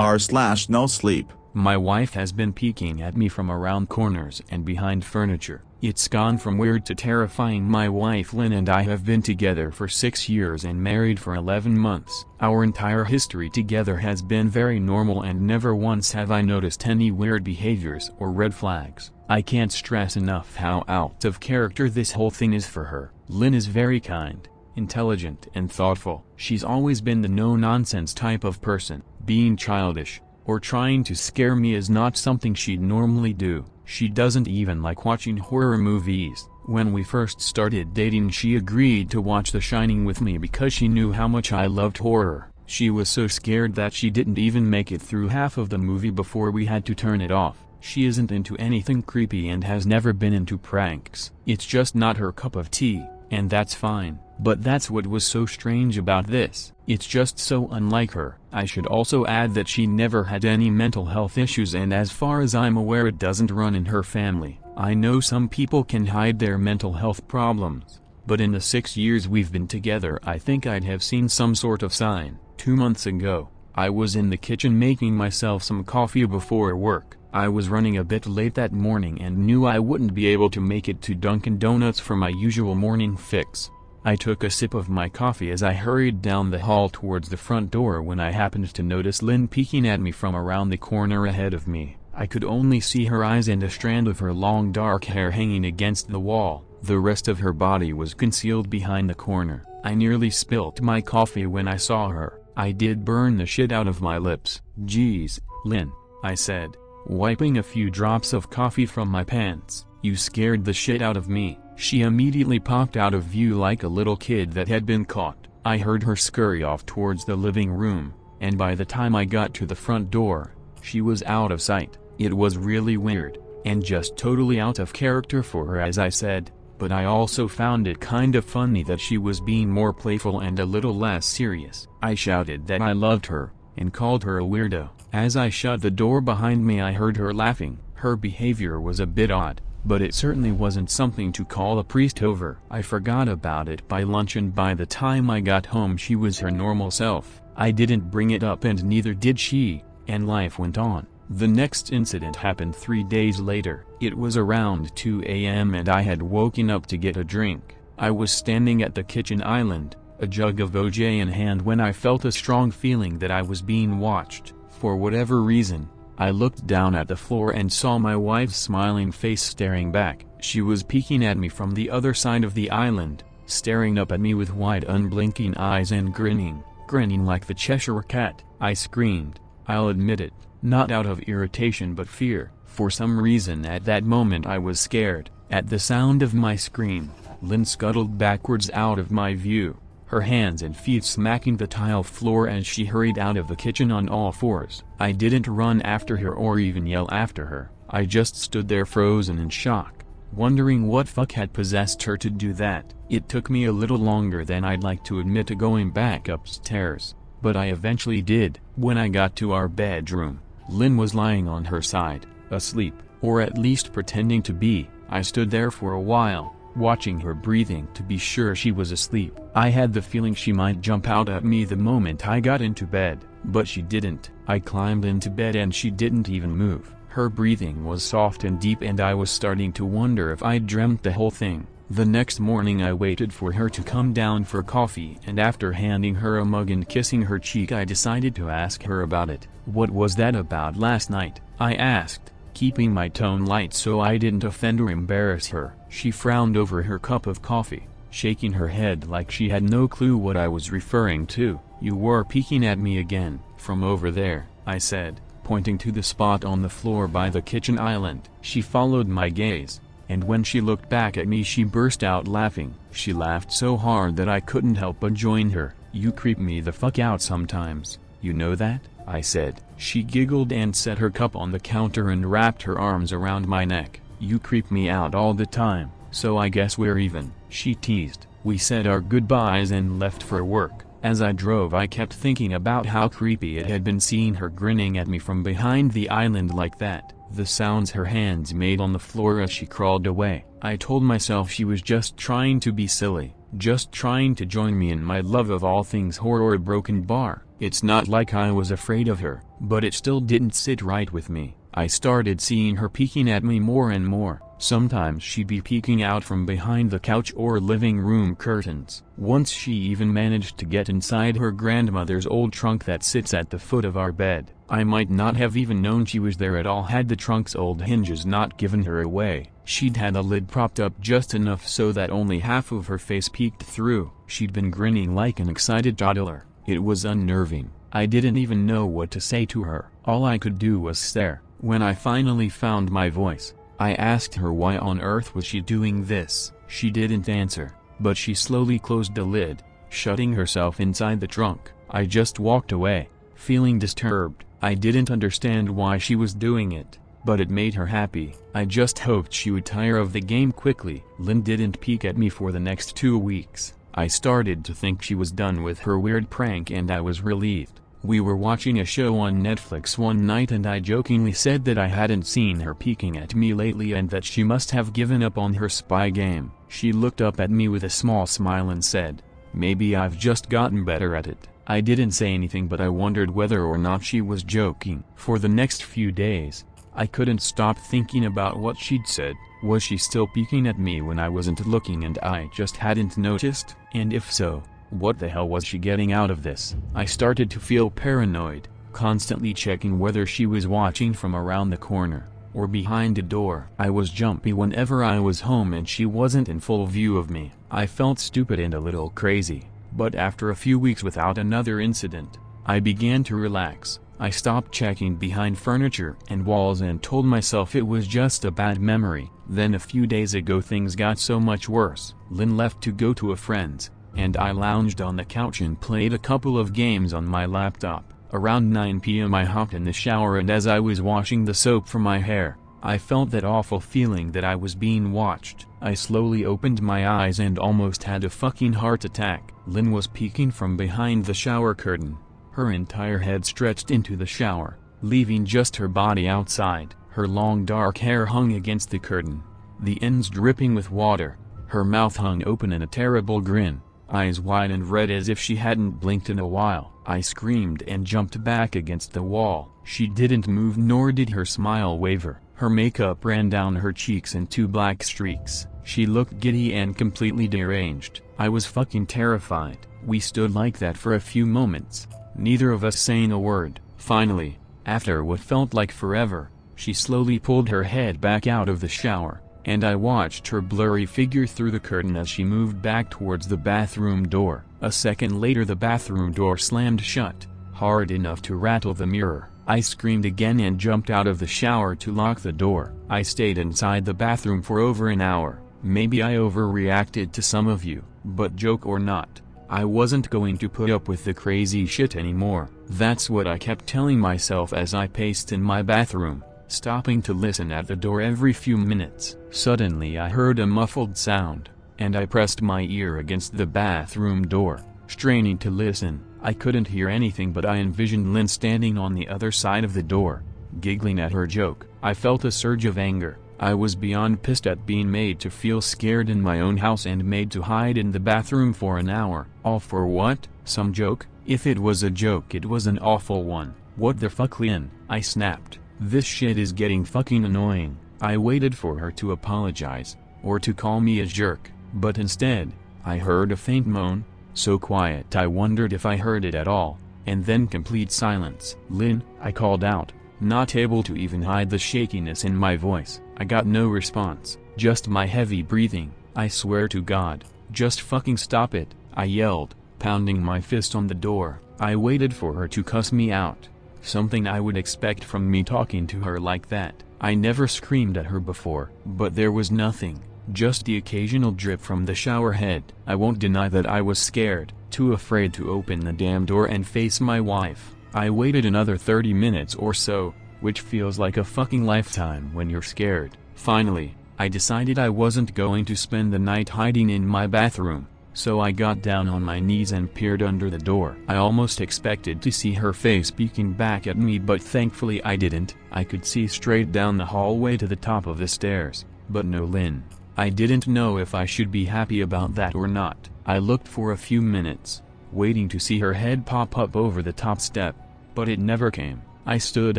r/nosleep. My wife has been peeking at me from around corners and behind furniture. It's gone from weird to terrifying. My wife Lynn and I have been together for 6 years and married for 11 months. Our entire history together has been very normal and never once have I noticed any weird behaviors or red flags. I can't stress enough how out of character this whole thing is for her. Lynn is very kind, intelligent and thoughtful. She's always been the no-nonsense type of person. Being childish or trying to scare me is not something she'd normally do. She doesn't even like watching horror movies. When we first started dating, she agreed to watch The Shining with me because she knew how much I loved horror. She was so scared that she didn't even make it through half of the movie before we had to turn it off. She isn't into anything creepy and has never been into pranks. It's just not her cup of tea, and that's fine. But that's what was so strange about this. It's just so unlike her. I should also add that she never had any mental health issues, and as far as I'm aware it doesn't run in her family. I know some people can hide their mental health problems, but in the 6 years we've been together I think I'd have seen some sort of sign. 2 months ago, I was in the kitchen making myself some coffee before work. I was running a bit late that morning and knew I wouldn't be able to make it to Dunkin' Donuts for my usual morning fix. I took a sip of my coffee as I hurried down the hall towards the front door when I happened to notice Lynn peeking at me from around the corner ahead of me. I could only see her eyes and a strand of her long dark hair hanging against the wall. The rest of her body was concealed behind the corner. I nearly spilt my coffee when I saw her. I did burn the shit out of my lips. "Geez, Lynn," I said, wiping a few drops of coffee from my pants. "You scared the shit out of me." She immediately popped out of view like a little kid that had been caught. I heard her scurry off towards the living room, and by the time I got to the front door, she was out of sight. It was really weird, and just totally out of character for her, as I said, but I also found it kind of funny that she was being more playful and a little less serious. I shouted that I loved her, and called her a weirdo. As I shut the door behind me I heard her laughing. Her behavior was a bit odd, but it certainly wasn't something to call a priest over. I forgot about it by lunch, and by the time I got home she was her normal self. I didn't bring it up and neither did she, and life went on. The next incident happened 3 days later. It was around 2 a.m. and I had woken up to get a drink. I was standing at the kitchen island, a jug of OJ in hand, when I felt a strong feeling that I was being watched. For whatever reason, I looked down at the floor and saw my wife's smiling face staring back. She was peeking at me from the other side of the island, staring up at me with wide unblinking eyes and grinning like the Cheshire Cat. I screamed, I'll admit it, not out of irritation but fear. For some reason at that moment I was scared. At the sound of my scream, Lynn scuttled backwards out of my view, her hands and feet smacking the tile floor as she hurried out of the kitchen on all fours. I didn't run after her or even yell after her. I just stood there frozen in shock, wondering what fuck had possessed her to do that. It took me a little longer than I'd like to admit to going back upstairs, but I eventually did. When I got to our bedroom, Lynn was lying on her side, asleep, or at least pretending to be. I stood there for a while, watching her breathing to be sure she was asleep. I had the feeling she might jump out at me the moment I got into bed, but she didn't. I climbed into bed and she didn't even move. Her breathing was soft and deep and I was starting to wonder if I'd dreamt the whole thing. The next morning I waited for her to come down for coffee, and after handing her a mug and kissing her cheek I decided to ask her about it. "What was that about last night?" I asked, keeping my tone light so I didn't offend or embarrass her. She frowned over her cup of coffee, shaking her head like she had no clue what I was referring to. "You were peeking at me again, from over there," I said, pointing to the spot on the floor by the kitchen island. She followed my gaze, and when she looked back at me she burst out laughing. She laughed so hard that I couldn't help but join her. "You creep me the fuck out sometimes, you know that?" I said. She giggled and set her cup on the counter and wrapped her arms around my neck. "You creep me out all the time, so I guess we're even," she teased. We said our goodbyes and left for work. As I drove I kept thinking about how creepy it had been seeing her grinning at me from behind the island like that. The sounds her hands made on the floor as she crawled away. I told myself she was just trying to be silly, just trying to join me in my love of all things horror. Broken bar. It's not like I was afraid of her, but it still didn't sit right with me. I started seeing her peeking at me more and more. Sometimes she'd be peeking out from behind the couch or living room curtains. Once she even managed to get inside her grandmother's old trunk that sits at the foot of our bed. I might not have even known she was there at all had the trunk's old hinges not given her away. She'd had the lid propped up just enough so that only half of her face peeked through. She'd been grinning like an excited toddler. It was unnerving. I didn't even know what to say to her. All I could do was stare. When I finally found my voice, I asked her why on earth was she doing this. She didn't answer, but she slowly closed the lid, shutting herself inside the trunk. I just walked away, feeling disturbed. I didn't understand why she was doing it, but it made her happy. I just hoped she would tire of the game quickly. Lynn didn't peek at me for the next 2 weeks. I started to think she was done with her weird prank and I was relieved. We were watching a show on Netflix one night and I jokingly said that I hadn't seen her peeking at me lately and that she must have given up on her spy game. She looked up at me with a small smile and said, "Maybe I've just gotten better at it." I didn't say anything, but I wondered whether or not she was joking. For the next few days, I couldn't stop thinking about what she'd said. Was she still peeking at me when I wasn't looking and I just hadn't noticed? And if so, what the hell was she getting out of this? I started to feel paranoid, constantly checking whether she was watching from around the corner, or behind a door. I was jumpy whenever I was home and she wasn't in full view of me. I felt stupid and a little crazy, but after a few weeks without another incident, I began to relax. I stopped checking behind furniture and walls and told myself it was just a bad memory. Then a few days ago things got so much worse. Lynn left to go to a friend's, and I lounged on the couch and played a couple of games on my laptop. Around 9 p.m. I hopped in the shower and as I was washing the soap from my hair, I felt that awful feeling that I was being watched. I slowly opened my eyes and almost had a fucking heart attack. Lynn was peeking from behind the shower curtain. Her entire head stretched into the shower, leaving just her body outside. Her long dark hair hung against the curtain, the ends dripping with water. Her mouth hung open in a terrible grin, eyes wide and red as if she hadn't blinked in a while. I screamed and jumped back against the wall. She didn't move nor did her smile waver. Her makeup ran down her cheeks in 2 black streaks. She looked giddy and completely deranged. I was fucking terrified. We stood like that for a few moments, neither of us saying a word. Finally, after what felt like forever, she slowly pulled her head back out of the shower, and I watched her blurry figure through the curtain as she moved back towards the bathroom door. A second later the bathroom door slammed shut, hard enough to rattle the mirror. I screamed again and jumped out of the shower to lock the door. I stayed inside the bathroom for over an hour. Maybe I overreacted to some of you, but joke or not, I wasn't going to put up with the crazy shit anymore. That's what I kept telling myself as I paced in my bathroom, stopping to listen at the door every few minutes. Suddenly I heard a muffled sound, and I pressed my ear against the bathroom door, straining to listen. I couldn't hear anything, but I envisioned Lynn standing on the other side of the door, giggling at her joke. I felt a surge of anger. I was beyond pissed at being made to feel scared in my own house and made to hide in the bathroom for an hour. All for what? Some joke? If it was a joke, it was an awful one. What the fuck, Lynn? I snapped. This shit is getting fucking annoying. I waited for her to apologize, or to call me a jerk, but instead, I heard a faint moan, so quiet I wondered if I heard it at all, and then complete silence. "Lynn," I called out, not able to even hide the shakiness in my voice. I got no response, just my heavy breathing. "I swear to God, just fucking stop it," I yelled, pounding my fist on the door. I waited for her to cuss me out, something I would expect from me talking to her like that. I never screamed at her before, but there was nothing, just the occasional drip from the shower head. I won't deny that I was scared, too afraid to open the damn door and face my wife. I waited another 30 minutes or so, which feels like a fucking lifetime when you're scared. Finally, I decided I wasn't going to spend the night hiding in my bathroom, so I got down on my knees and peered under the door. I almost expected to see her face peeking back at me, but thankfully I didn't. I could see straight down the hallway to the top of the stairs, but no Lynn. I didn't know if I should be happy about that or not. I looked for a few minutes, waiting to see her head pop up over the top step. But it never came. I stood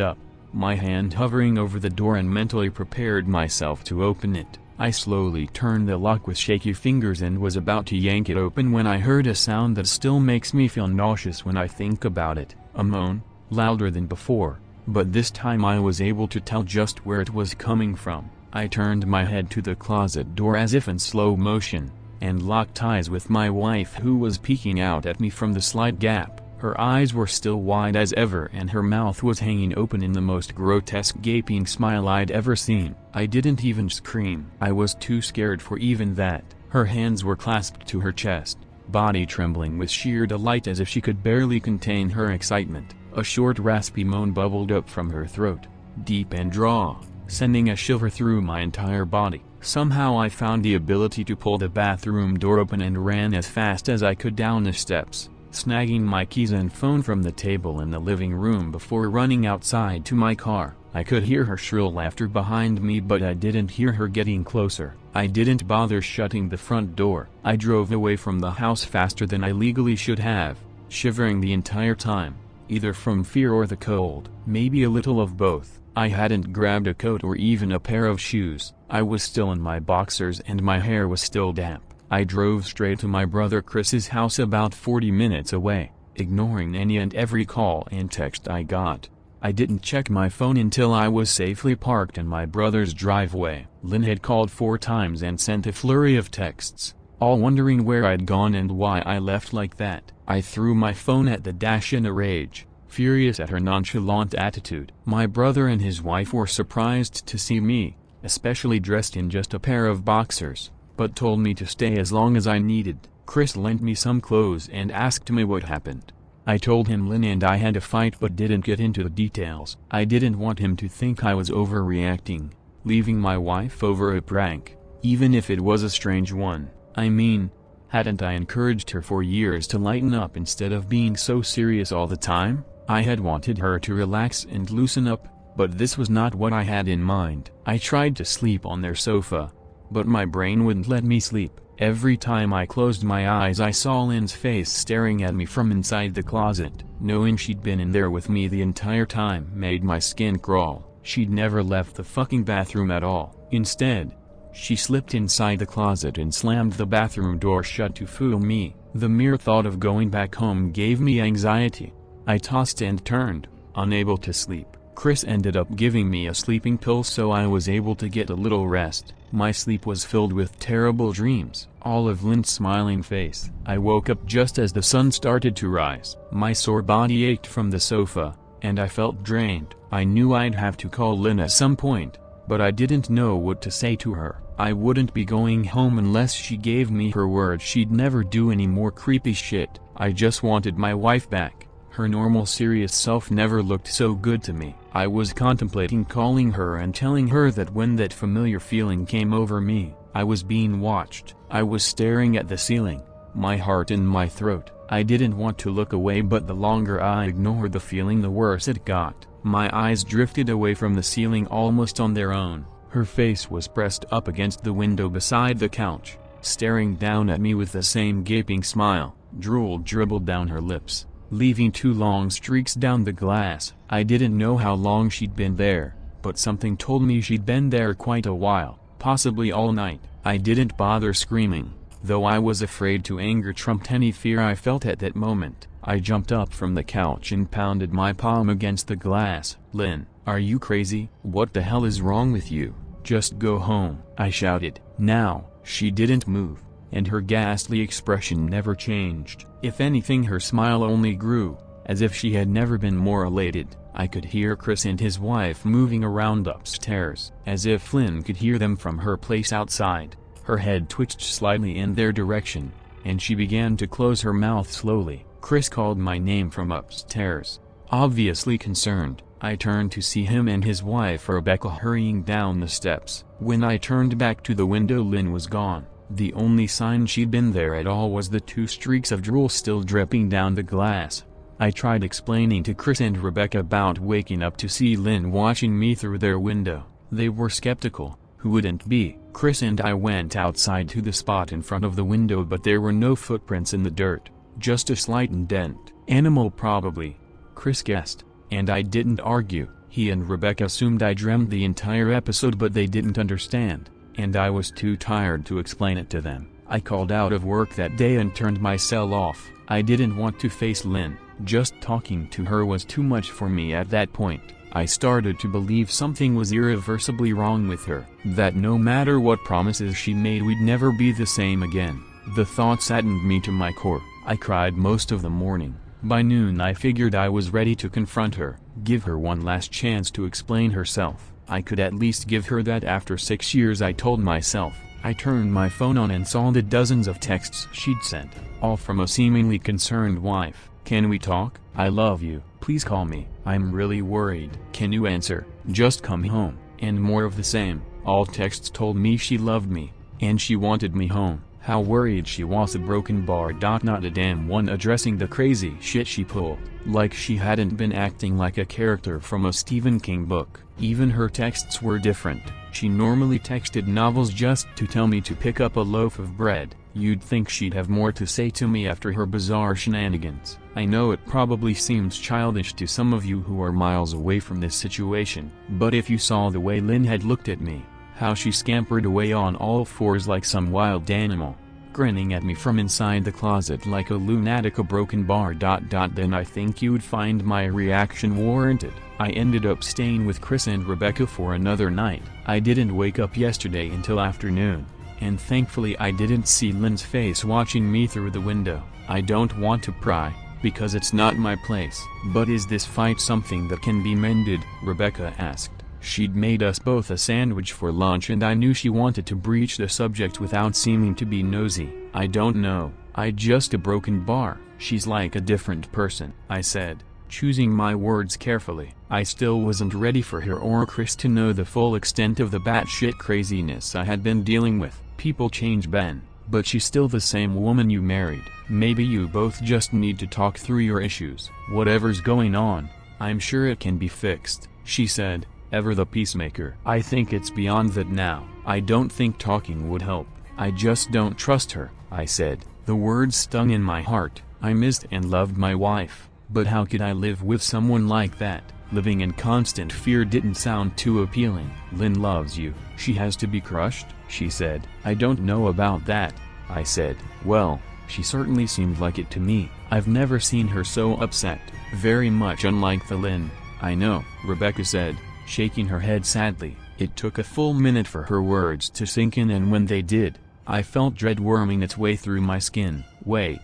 up, my hand hovering over the door, and mentally prepared myself to open it. I slowly turned the lock with shaky fingers and was about to yank it open when I heard a sound that still makes me feel nauseous when I think about it. A moan, louder than before, but this time I was able to tell just where it was coming from. I turned my head to the closet door as if in slow motion, and locked eyes with my wife, who was peeking out at me from the slight gap. Her eyes were still wide as ever and her mouth was hanging open in the most grotesque gaping smile I'd ever seen. I didn't even scream. I was too scared for even that. Her hands were clasped to her chest, body trembling with sheer delight as if she could barely contain her excitement. A short raspy moan bubbled up from her throat, deep and raw, sending a shiver through my entire body. Somehow I found the ability to pull the bathroom door open and ran as fast as I could down the steps, snagging my keys and phone from the table in the living room before running outside to my car. I could hear her shrill laughter behind me, but I didn't hear her getting closer. I didn't bother shutting the front door. I drove away from the house faster than I legally should have, shivering the entire time, either from fear or the cold, maybe a little of both. I hadn't grabbed a coat or even a pair of shoes. I was still in my boxers and my hair was still damp. I drove straight to my brother Chris's house about 40 minutes away, ignoring any and every call and text I got. I didn't check my phone until I was safely parked in my brother's driveway. Lynn had called 4 times and sent a flurry of texts, all wondering where I'd gone and why I left like that. I threw my phone at the dash in a rage, furious at her nonchalant attitude. My brother and his wife were surprised to see me, especially dressed in just a pair of boxers, but told me to stay as long as I needed. Chris lent me some clothes and asked me what happened. I told him Lynn and I had a fight but didn't get into the details. I didn't want him to think I was overreacting, leaving my wife over a prank, even if it was a strange one. I mean, hadn't I encouraged her for years to lighten up instead of being so serious all the time? I had wanted her to relax and loosen up, but this was not what I had in mind. I tried to sleep on their sofa, but my brain wouldn't let me sleep. Every time I closed my eyes I saw Lynn's face staring at me from inside the closet. Knowing she'd been in there with me the entire time made my skin crawl. She'd never left the fucking bathroom at all. Instead, she slipped inside the closet and slammed the bathroom door shut to fool me. The mere thought of going back home gave me anxiety. I tossed and turned, unable to sleep. Chris ended up giving me a sleeping pill so I was able to get a little rest. My sleep was filled with terrible dreams, all of Lynn's smiling face. I woke up just as the sun started to rise. My sore body ached from the sofa, and I felt drained. I knew I'd have to call Lynn at some point, but I didn't know what to say to her. I wouldn't be going home unless she gave me her word she'd never do any more creepy shit. I just wanted my wife back. Her normal serious self never looked so good to me. I was contemplating calling her and telling her that when that familiar feeling came over me, I was being watched. I was staring at the ceiling, my heart in my throat. I didn't want to look away, but the longer I ignored the feeling the worse it got. My eyes drifted away from the ceiling almost on their own. Her face was pressed up against the window beside the couch, staring down at me with the same gaping smile. Drool dribbled down her lips, leaving 2 long streaks down the glass. I didn't know how long she'd been there, but something told me she'd been there quite a while, possibly all night. I didn't bother screaming, though I was afraid to anger trumped any fear I felt at that moment. I jumped up from the couch and pounded my palm against the glass. "Lynn, are you crazy? What the hell is wrong with you? Just go home," I shouted. Now, she didn't move, and her ghastly expression never changed. If anything, her smile only grew, as if she had never been more elated. I could hear Chris and his wife moving around upstairs, as if Lynn could hear them from her place outside. Her head twitched slightly in their direction, and she began to close her mouth slowly. Chris called my name from upstairs, obviously concerned. I turned to see him and his wife Rebecca hurrying down the steps. When I turned back to the window, Lynn was gone. The only sign she'd been there at all was the 2 streaks of drool still dripping down the glass. I tried explaining to Chris and Rebecca about waking up to see Lynn watching me through their window. They were skeptical. Who wouldn't be? Chris and I went outside to the spot in front of the window, but there were no footprints in the dirt. Just a slight indent. Animal probably, Chris guessed, and I didn't argue. He and Rebecca assumed I dreamt the entire episode, but they didn't understand, and I was too tired to explain it to them. I called out of work that day and turned my cell off. I didn't want to face Lynn. Just talking to her was too much for me at that point. I started to believe something was irreversibly wrong with her, that no matter what promises she made we'd never be the same again. The thought saddened me to my core. I cried most of the morning. By noon I figured I was ready to confront her, give her one last chance to explain herself. I could at least give her that after 6 years, I told myself. I turned my phone on and saw the dozens of texts she'd sent, all from a seemingly concerned wife. "Can we talk? I love you. Please call me. I'm really worried. Can you answer? Just come home." And more of the same. All texts told me she loved me, and she wanted me home. How worried she was. A broken bar. Not a damn one addressing the crazy shit she pulled, like she hadn't been acting like a character from a Stephen King book. Even her texts were different. She normally texted novels just to tell me to pick up a loaf of bread. You'd think she'd have more to say to me after her bizarre shenanigans. I know it probably seems childish to some of you who are miles away from this situation, but if you saw the way Lynn had looked at me, how she scampered away on all fours like some wild animal, grinning at me from inside the closet like a lunatic, a broken bar. Then I think you'd find my reaction warranted. I ended up staying with Chris and Rebecca for another night. I didn't wake up yesterday until afternoon, and thankfully I didn't see Lynn's face watching me through the window. I don't want to pry, because it's not my place. "But is this fight something that can be mended?" Rebecca asked. She'd made us both a sandwich for lunch and I knew she wanted to breach the subject without seeming to be nosy. "I don't know. Just a broken bar. She's like a different person," I said, choosing my words carefully. I still wasn't ready for her or Chris to know the full extent of the batshit craziness I had been dealing with. "People change, Ben, but she's still the same woman you married. Maybe you both just need to talk through your issues. Whatever's going on, I'm sure it can be fixed," she said, ever the peacemaker. "I think it's beyond that now. I don't think talking would help. I just don't trust her," I said. The words stung in my heart. I missed and loved my wife, but how could I live with someone like that? Living in constant fear didn't sound too appealing. "Lynn loves you. She has to be crushed," she said. "I don't know about that," I said. "Well, she certainly seemed like it to me. I've never seen her so upset. Very much unlike the Lynn I know," Rebecca said, shaking her head sadly. It took a full minute for her words to sink in, and when they did, I felt dread worming its way through my skin. "Wait.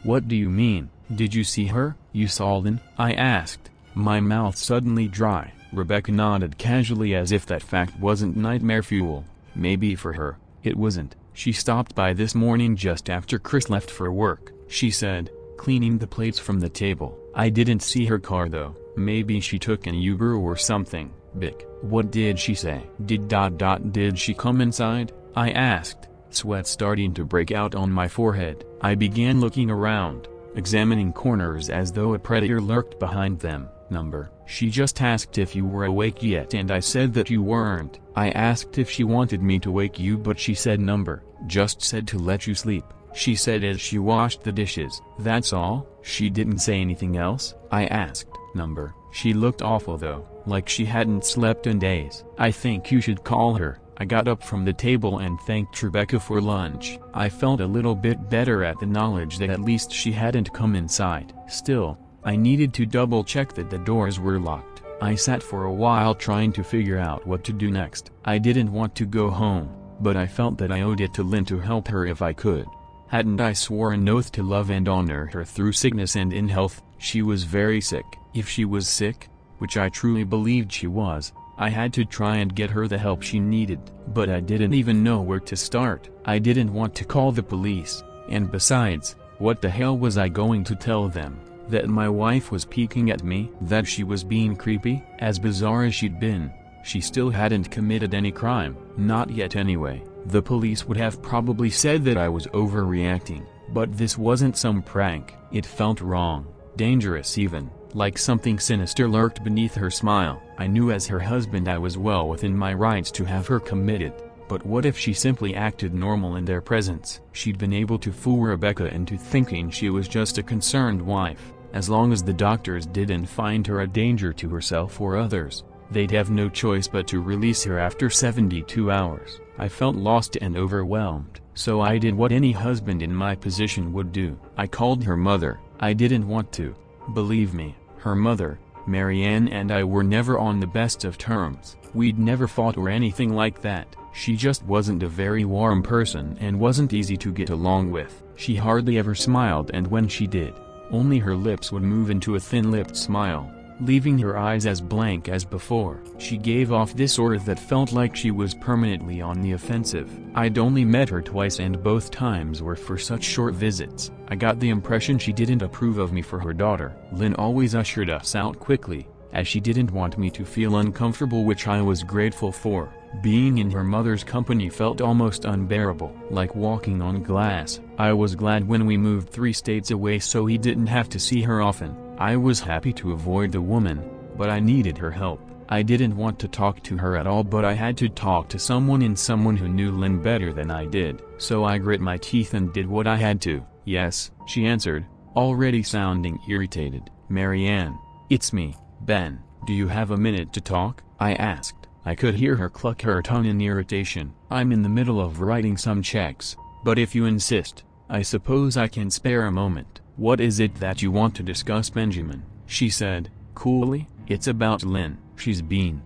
What do you mean? Did you see her?" "You saw Lynn?" I asked, my mouth suddenly dry. Rebecca nodded casually as if that fact wasn't nightmare fuel. "Maybe for her, it wasn't. She stopped by this morning just after Chris left for work," she said, cleaning the plates from the table. "I didn't see her car though. Maybe she took an Uber or something." "Bick, what did she say?" Did she come inside?" I asked, sweat starting to break out on my forehead. I began looking around, examining corners as though a predator lurked behind them. "Number, she just asked if you were awake yet and I said that you weren't. I asked if she wanted me to wake you but she said number, just said to let you sleep," she said as she washed the dishes. "That's all? She didn't say anything else?" I asked. "Number, she looked awful though, like she hadn't slept in days." "I think you should call her." I got up from the table and thanked Rebecca for lunch. I felt a little bit better at the knowledge that at least she hadn't come inside. Still, I needed to double-check that the doors were locked. I sat for a while trying to figure out what to do next. I didn't want to go home, but I felt that I owed it to Lynn to help her if I could. Hadn't I sworn an oath to love and honor her through sickness and in health? She was very sick. If she was sick, which I truly believed she was, I had to try and get her the help she needed. But I didn't even know where to start. I didn't want to call the police, and besides, what the hell was I going to tell them? That my wife was peeking at me? That she was being creepy? As bizarre as she'd been, she still hadn't committed any crime. Not yet anyway. The police would have probably said that I was overreacting, but this wasn't some prank. It felt wrong, dangerous even, like something sinister lurked beneath her smile. I knew as her husband I was well within my rights to have her committed, But what if she simply acted normal in their presence? She'd been able to fool Rebecca into thinking she was just a concerned wife. As long as the doctors didn't find her a danger to herself or others, they'd have no choice but to release her after 72 hours. I felt lost and overwhelmed, so I did what any husband in my position would do. I called her mother. I didn't want to. Believe me, her mother, Marianne, and I were never on the best of terms. We'd never fought or anything like that. She just wasn't a very warm person and wasn't easy to get along with. She hardly ever smiled, and when she did, only her lips would move into a thin-lipped smile, leaving her eyes as blank as before. She gave off this aura that felt like she was permanently on the offensive. I'd only met her twice, and both times were for such short visits. I got the impression she didn't approve of me for her daughter. Lynn always ushered us out quickly, as she didn't want me to feel uncomfortable, which I was grateful for. Being in her mother's company felt almost unbearable, like walking on glass. I was glad when we moved 3 states away so he didn't have to see her often. I was happy to avoid the woman, but I needed her help. I didn't want to talk to her at all, but I had to talk to someone who knew Lynn better than I did. So I grit my teeth and did what I had to. "Yes," she answered, already sounding irritated. "Marianne, it's me, Ben. Do you have a minute to talk?" I asked. I could hear her cluck her tongue in irritation. "I'm in the middle of writing some checks, but if you insist, I suppose I can spare a moment." "What is it that you want to discuss, Benjamin?" she said, coolly. "It's about Lynn. She's been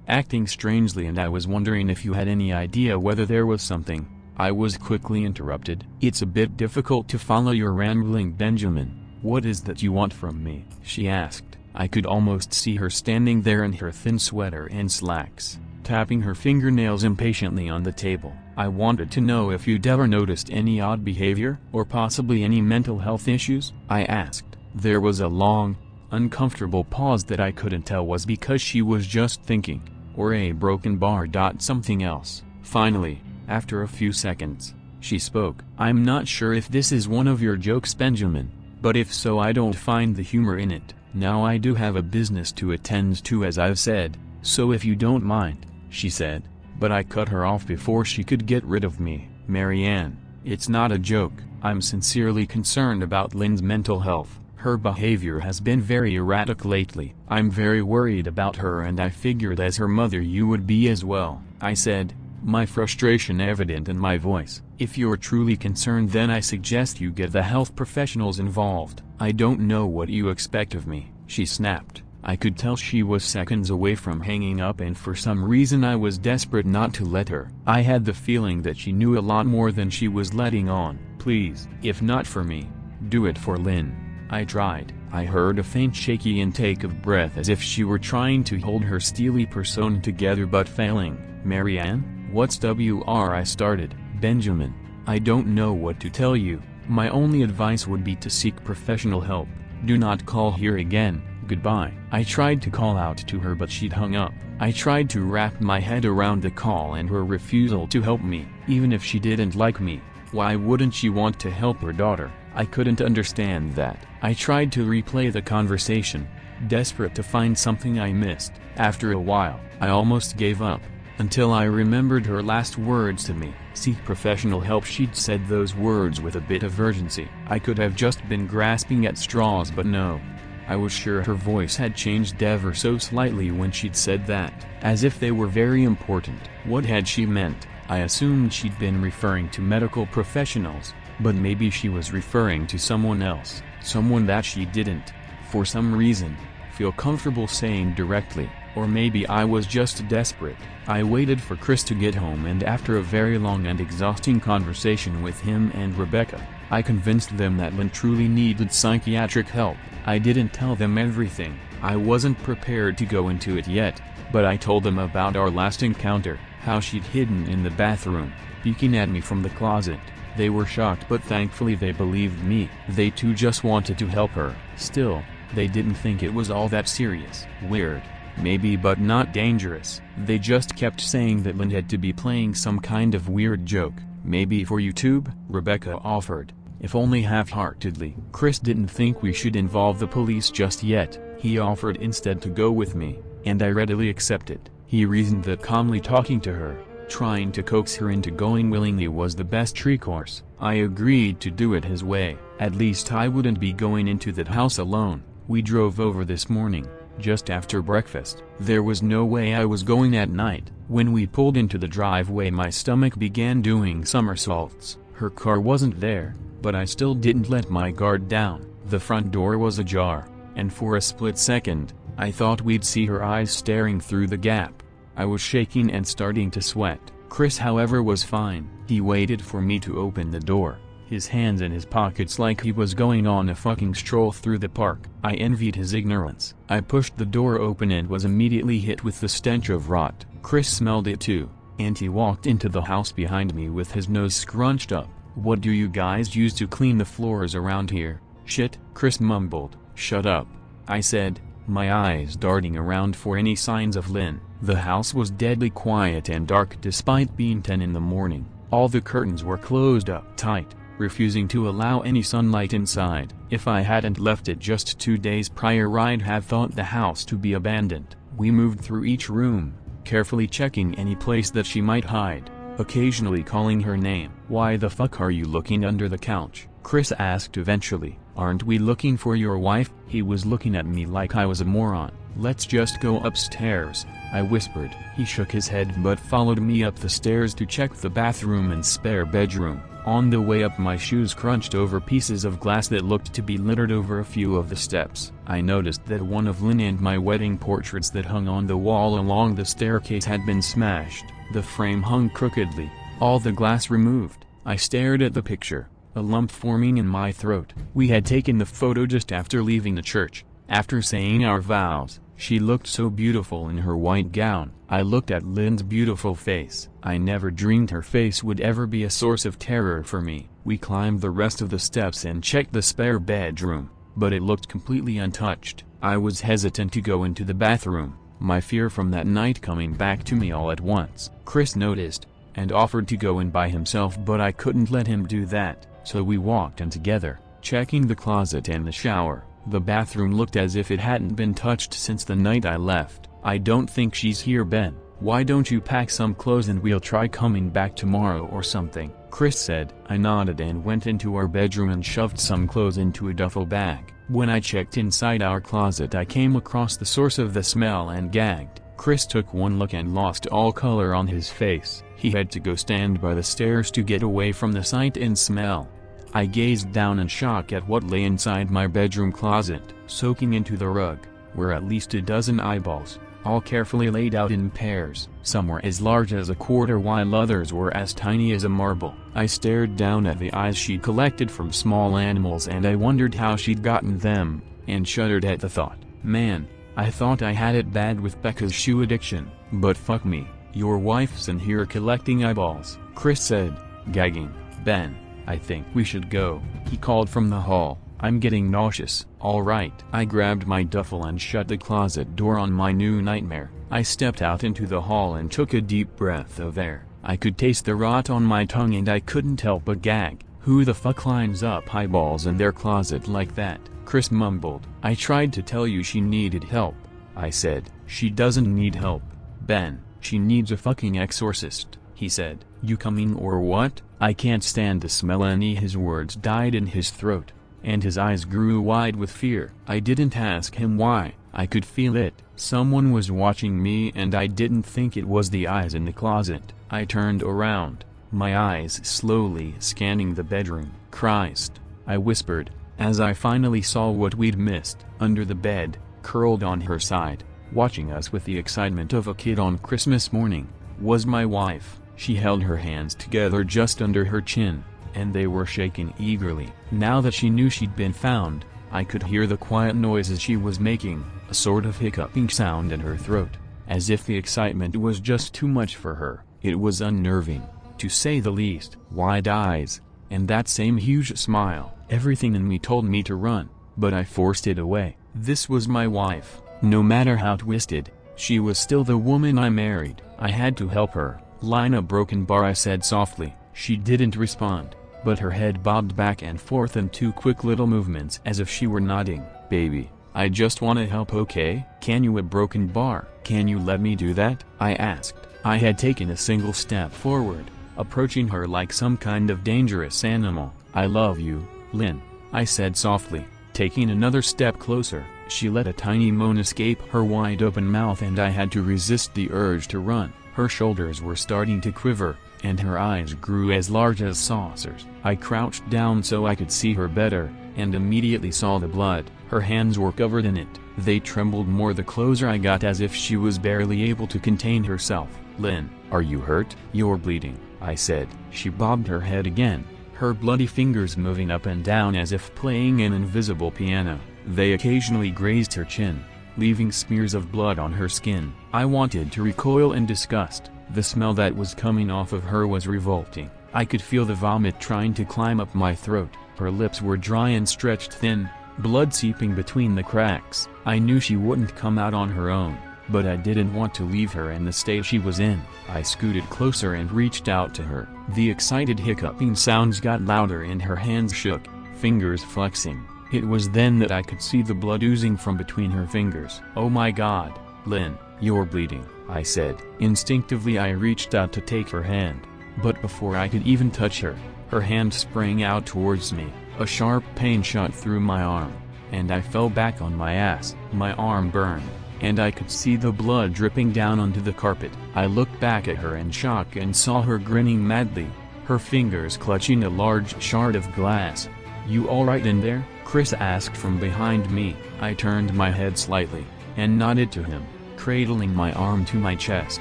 acting strangely, and I was wondering if you had any idea whether there was something." I was quickly interrupted. "It's a bit difficult to follow your rambling, Benjamin. What is that you want from me?" she asked. I could almost see her standing there in her thin sweater and slacks, tapping her fingernails impatiently on the table. "I wanted to know if you'd ever noticed any odd behavior, or possibly any mental health issues?" I asked. There was a long, uncomfortable pause that I couldn't tell was because she was just thinking, or a broken bar. Something else. Finally, after a few seconds, she spoke. "I'm not sure if this is one of your jokes, Benjamin, but if so, I don't find the humor in it. Now I do have a business to attend to, as I've said, so if you don't mind," she said, but I cut her off before she could get rid of me. "Marianne, it's not a joke. I'm sincerely concerned about Lynn's mental health. Her behavior has been very erratic lately. I'm very worried about her, and I figured as her mother you would be as well," I said, my frustration evident in my voice. "If you're truly concerned, then I suggest you get the health professionals involved." "I don't know what you expect of me," she snapped. I could tell she was seconds away from hanging up, and for some reason I was desperate not to let her. I had the feeling that she knew a lot more than she was letting on. "Please, if not for me, do it for Lynn." I tried. I heard a faint shaky intake of breath as if she were trying to hold her steely persona together but failing. "Marianne, what's WR?" I started. "Benjamin, I don't know what to tell you. My only advice would be to seek professional help. Do not call here again. Goodbye." I tried to call out to her, but she'd hung up. I tried to wrap my head around the call and her refusal to help me. Even if she didn't like me, why wouldn't she want to help her daughter? I couldn't understand that. I tried to replay the conversation, desperate to find something I missed. After a while, I almost gave up, until I remembered her last words to me. "Seek professional help." She'd said those words with a bit of urgency. I could have just been grasping at straws, but no. I was sure her voice had changed ever so slightly when she'd said that, as if they were very important. What had she meant? I assumed she'd been referring to medical professionals, but maybe she was referring to someone else, someone that she didn't, for some reason, feel comfortable saying directly. Or maybe I was just desperate. I waited for Chris to get home, and after a very long and exhausting conversation with him and Rebecca, I convinced them that Lynn truly needed psychiatric help. I didn't tell them everything. I wasn't prepared to go into it yet, but I told them about our last encounter, how she'd hidden in the bathroom, peeking at me from the closet. They were shocked, but thankfully they believed me. They too just wanted to help her. Still, they didn't think it was all that serious. Weird. Maybe, but not dangerous. They just kept saying that Lynn had to be playing some kind of weird joke. "Maybe for YouTube," Rebecca offered, if only half-heartedly. Chris didn't think we should involve the police just yet. He offered instead to go with me, and I readily accepted. He reasoned that calmly talking to her, Trying to coax her into going willingly was the best recourse. I agreed to do it his way. At least I wouldn't be going into that house alone. We drove over this morning, just after breakfast. There was no way I was going at night. When we pulled into the driveway, my stomach began doing somersaults. Her car wasn't there, but I still didn't let my guard down. The front door was ajar, and for a split second, I thought we'd see her eyes staring through the gap. I was shaking and starting to sweat. Chris, however, was fine. He waited for me to open the door, his hands in his pockets like he was going on a fucking stroll through the park. I envied his ignorance. I pushed the door open and was immediately hit with the stench of rot. Chris smelled it too, and he walked into the house behind me with his nose scrunched up. "What do you guys use to clean the floors around here?" "Shit," Chris mumbled. "Shut up," I said, my eyes darting around for any signs of Lynn. The house was deadly quiet and dark despite being 10 in the morning. All the curtains were closed up tight, refusing to allow any sunlight inside. If I hadn't left it just 2 days prior, I'd have thought the house to be abandoned. We moved through each room, carefully checking any place that she might hide, occasionally calling her name. "Why the fuck are you looking under the couch?" Chris asked eventually. "Aren't we looking for your wife?" He was looking at me like I was a moron. "Let's just go upstairs," I whispered. He shook his head but followed me up the stairs to check the bathroom and spare bedroom. On the way up, my shoes crunched over pieces of glass that looked to be littered over a few of the steps. I noticed that one of Lynn and my wedding portraits that hung on the wall along the staircase had been smashed. The frame hung crookedly, all the glass removed. I stared at the picture, a lump forming in my throat. We had taken the photo just after leaving the church, after saying our vows. She looked so beautiful in her white gown. I looked at Lynn's beautiful face. I never dreamed her face would ever be a source of terror for me. We climbed the rest of the steps and checked the spare bedroom, but it looked completely untouched. I was hesitant to go into the bathroom, my fear from that night coming back to me all at once. Chris noticed, and offered to go in by himself, but I couldn't let him do that, so we walked in together, checking the closet and the shower. The bathroom looked as if it hadn't been touched since the night I left. "I don't think she's here, Ben. Why don't you pack some clothes and we'll try coming back tomorrow or something?" Chris said. I nodded and went into our bedroom and shoved some clothes into a duffel bag. When I checked inside our closet, I came across the source of the smell and gagged. Chris took one look and lost all color on his face. He had to go stand by the stairs to get away from the sight and smell. I gazed down in shock at what lay inside my bedroom closet. Soaking into the rug were at least a dozen eyeballs, all carefully laid out in pairs. Some were as large as a quarter while others were as tiny as a marble. I stared down at the eyes she'd collected from small animals and I wondered how she'd gotten them, and shuddered at the thought. Man, I thought I had it bad with Becca's shoe addiction, but fuck me, your wife's in here collecting eyeballs, Chris said, gagging. "Ben, I think we should go," he called from the hall. "I'm getting nauseous." "All right." I grabbed my duffel and shut the closet door on my new nightmare. I stepped out into the hall and took a deep breath of air. I could taste the rot on my tongue and I couldn't help but gag. "Who the fuck lines up eyeballs in their closet like that?" Chris mumbled. "I tried to tell you she needed help," I said. "She doesn't need help, Ben. She needs a fucking exorcist," he said. "You coming or what?" I can't stand the smell any. His words died in his throat, and his eyes grew wide with fear. I didn't ask him why. I could feel it. Someone was watching me and I didn't think it was the eyes in the closet. I turned around, my eyes slowly scanning the bedroom. "Christ," I whispered, as I finally saw what we'd missed. Under the bed, curled on her side, watching us with the excitement of a kid on Christmas morning, was my wife. She held her hands together just under her chin, and they were shaking eagerly. Now that she knew she'd been found, I could hear the quiet noises she was making, a sort of hiccuping sound in her throat, as if the excitement was just too much for her. It was unnerving, to say the least. Wide eyes, and that same huge smile. Everything in me told me to run, but I forced it away. This was my wife. No matter how twisted, she was still the woman I married. I had to help her. "Line a broken bar," I said softly. She didn't respond, but her head bobbed back and forth in two quick little movements as if she were nodding. "Baby, I just wanna help, okay? Can you a broken bar? Can you let me do that?" I asked. I had taken a single step forward, approaching her like some kind of dangerous animal. "I love you, Lynn," I said softly. Taking another step closer, she let a tiny moan escape her wide-open mouth and I had to resist the urge to run. Her shoulders were starting to quiver, and her eyes grew as large as saucers. I crouched down so I could see her better, and immediately saw the blood. Her hands were covered in it. They trembled more the closer I got, as if she was barely able to contain herself. "Lynn, are you hurt?" "You're bleeding," I said. She bobbed her head again, her bloody fingers moving up and down as if playing an invisible piano. They occasionally grazed her chin, leaving smears of blood on her skin. I wanted to recoil in disgust. The smell that was coming off of her was revolting. I could feel the vomit trying to climb up my throat. Her lips were dry and stretched thin, blood seeping between the cracks. I knew she wouldn't come out on her own, but I didn't want to leave her in the state she was in. I scooted closer and reached out to her. The excited hiccuping sounds got louder and her hands shook, fingers flexing. It was then that I could see the blood oozing from between her fingers. "Oh my God, Lynn, you're bleeding," I said. Instinctively I reached out to take her hand, but before I could even touch her, her hand sprang out towards me. A sharp pain shot through my arm, and I fell back on my ass. My arm burned, and I could see the blood dripping down onto the carpet. I looked back at her in shock and saw her grinning madly, her fingers clutching a large shard of glass. "You alright in there?" Chris asked from behind me. I turned my head slightly, and nodded to him, cradling my arm to my chest.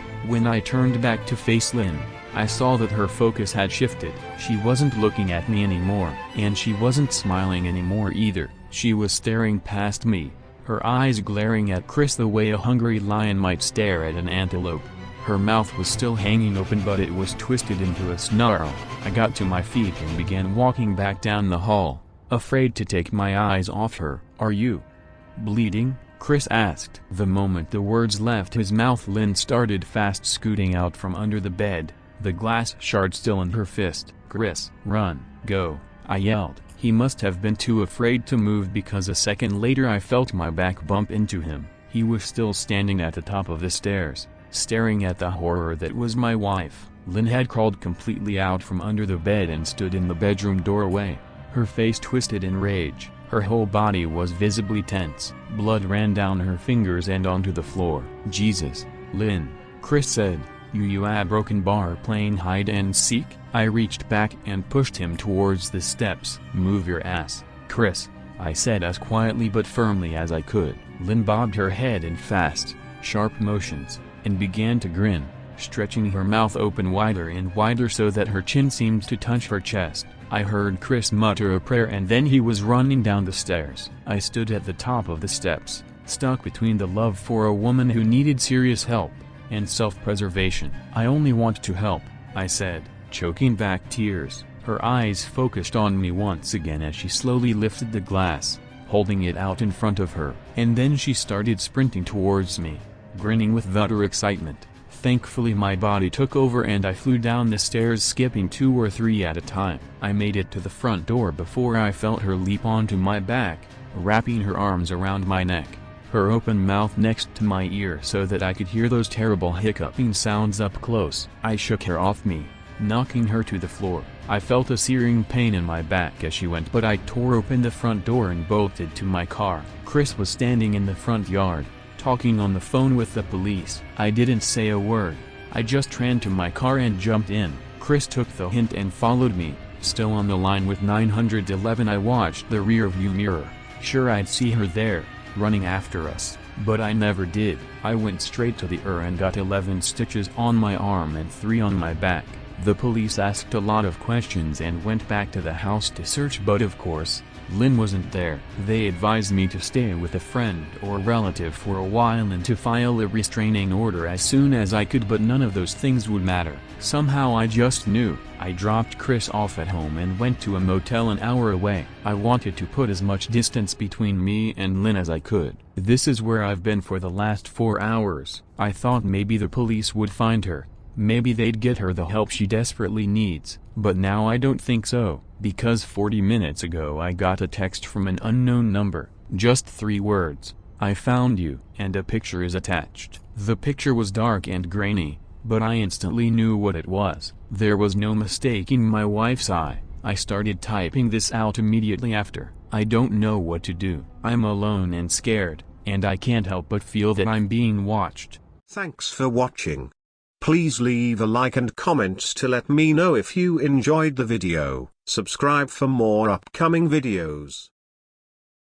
When I turned back to face Lynn, I saw that her focus had shifted. She wasn't looking at me anymore, and she wasn't smiling anymore either. She was staring past me, her eyes glaring at Chris the way a hungry lion might stare at an antelope. Her mouth was still hanging open, but it was twisted into a snarl. I got to my feet and began walking back down the hall, afraid to take my eyes off her. "Are you bleeding?" Chris asked. The moment the words left his mouth, Lynn started fast scooting out from under the bed, the glass shard still in her fist. "Chris, run, go," I yelled. He must have been too afraid to move, because a second later I felt my back bump into him. He was still standing at the top of the stairs, staring at the horror that was my wife. Lynn had crawled completely out from under the bed and stood in the bedroom doorway, her face twisted in rage. Her whole body was visibly tense. Blood ran down her fingers and onto the floor. "Jesus, Lynn," Chris said. You had broken bar playing hide and seek?" I reached back and pushed him towards the steps. "Move your ass, Chris," I said as quietly but firmly as I could. Lynn bobbed her head in fast, sharp motions, and began to grin, stretching her mouth open wider and wider so that her chin seemed to touch her chest. I heard Chris mutter a prayer and then he was running down the stairs. I stood at the top of the steps, stuck between the love for a woman who needed serious help and self-preservation. "I only want to help," I said, choking back tears. Her eyes focused on me once again as she slowly lifted the glass, holding it out in front of her. And then she started sprinting towards me, grinning with utter excitement. Thankfully my body took over and I flew down the stairs, skipping 2 or 3 at a time. I made it to the front door before I felt her leap onto my back, wrapping her arms around my neck, her open mouth next to my ear so that I could hear those terrible hiccuping sounds up close. I shook her off me, knocking her to the floor. I felt a searing pain in my back as she went, but I tore open the front door and bolted to my car. Chris was standing in the front yard, talking on the phone with the police. I didn't say a word. I just ran to my car and jumped in. Chris took the hint and followed me. Still on the line with 911, I watched the rearview mirror. Sure, I'd see her there, running after us, but I never did. I went straight to the and got 11 stitches on my arm and 3 on my back. The police asked a lot of questions and went back to the house to search, but of course, Lynn wasn't there. They advised me to stay with a friend or relative for a while and to file a restraining order as soon as I could, but none of those things would matter. Somehow I just knew. I dropped Chris off at home and went to a motel an hour away. I wanted to put as much distance between me and Lynn as I could. This is where I've been for the last 4 hours. I thought maybe the police would find her. Maybe they'd get her the help she desperately needs. But now I don't think so, because 40 minutes ago I got a text from an unknown number. Just 3 words: "I found you," and a picture is attached. The picture was dark and grainy, but I instantly knew what it was. There was no mistaking my wife's eye. I started typing this out immediately after. I don't know what to do. I'm alone and scared, and I can't help but feel that I'm being watched. Thanks for watching. Please leave a like and comments to let me know if you enjoyed the video. Subscribe for more upcoming videos.